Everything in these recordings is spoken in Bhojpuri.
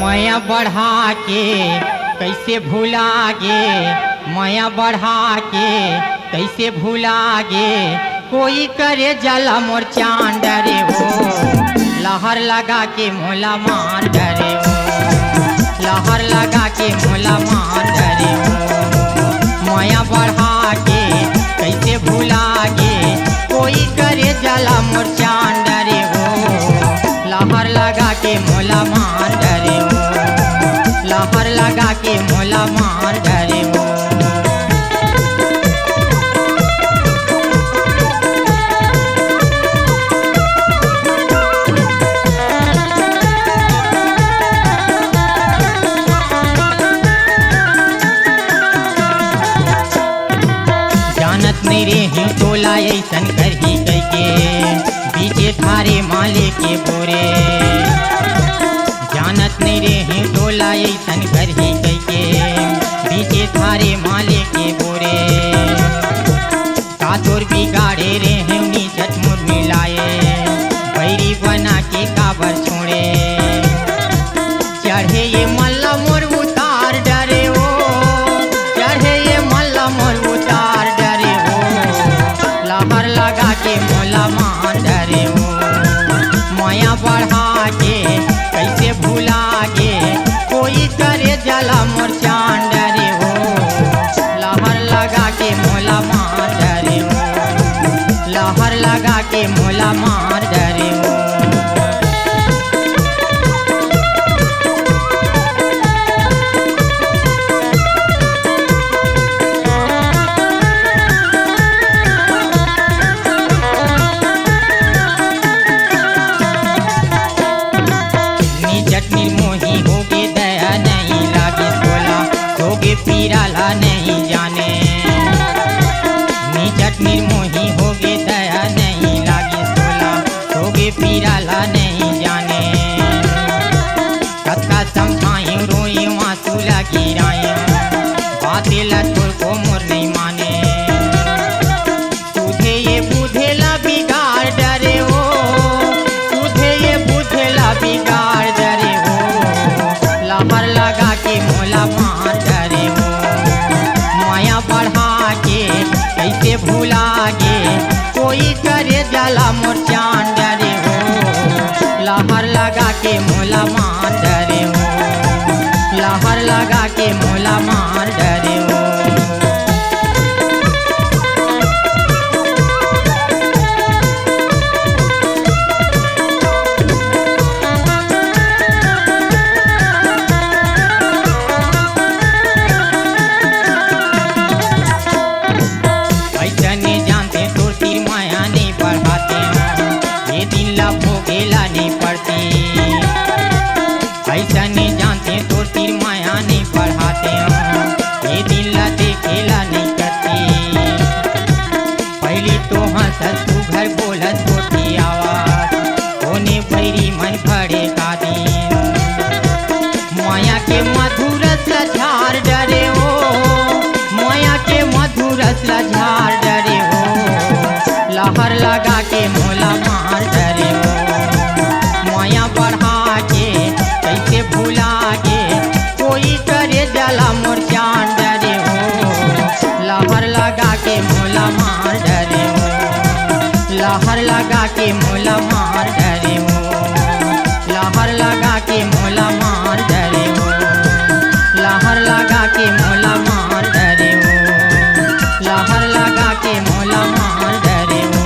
माया बढ़ा के कैसे भुला गे, माया बढ़ा के कैसे भुला गे, कोई करे जला मोर चांद रे हो, लहर लगा के मोला मार डरे हो, लहर लगा के मोला मार डरे हो। माया बढ़ा के कैसे भुला गे, कोई करे जला मोर चांद रे हो, लहर लगा के मोला मार डरे हो, लहर लगा के मोला मार डरे हो। जानत नहीं रे टोला ऐसन करही कैके, बीचे थारे माले के बोरे। जानत नहीं रे टोला ऐसन करही कैके, बीचे थारे माले के बोरे। कातोर बिगाड़े रे हेवनी झटमुट मिलाए, बैरी बना के काबर छोड़े। चढ़े ये मल्ला मोर उतार डरे हो, चढ़े ये मल्ला मोर उतार डरे हो, लहर लगा के मोला मार डरे हो। माया बढ़ा के कैसे भुला गे, कोई करे जला मोर चांद डरे हो, लहर लगा के मोला मार डरे हो, लहर लगा के मोला मार डरे हो। चटनी मोही होगे दया नहीं लागे सोला, होगे पीराला नहीं जाने। नी चटनी मोही होगे दया नहीं लागे सोला, होगे पीराला नहीं जाने। कत्का समझाई रोई आंसू लगी राय, बातें लतुर को मोर नहीं माने। तुझे ये बुझेला बिगाड़ डरे हो, तुझे ये बुझेला बिगाड़ डरे हो, लहर लगा के मोला मार डरे हो। माया बढ़ा के कैसे भुला गे, कोई करे जला मोर चांद डरे हो, लहर लगा के मोला मार डरे हो, लहर लगा के मोला मार डरे हो। ऐसने जानते तोर तीर माया नहीं बढ़ाते, ये दिन ला भोगेला नहीं पड़ती। ऐसने जानते तोर तीर माया नहीं बढ़ाते, ये दिन ला देखेला नहीं करती। पहली तो हंसत तू घर बोलत छोटी आवाज, होने बैरी मन भरे का दिन। माया के मधुर झार डरे हो, माया के मधुर झार डरे हो, लहर लगा के मोला मार डरे हो। माया बढ़ा के कैसे भुला गे, कोई करे जला मोर चांद डरे हो, लहर लगा के मोला मार डरे हो, लहर लगा के मोला मार डरे हो, लहर लगा के मोला मार डरे हो, लहर लगा के मोला मार डरे हो, लहर लगा के मोला मार डरे हो,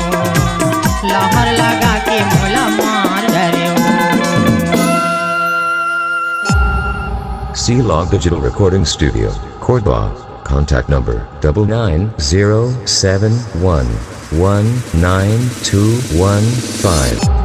लहर लगा के मोला मार डरे हो। C-Log Digital Recording Studio, Cordoba. Contact number 99071192115.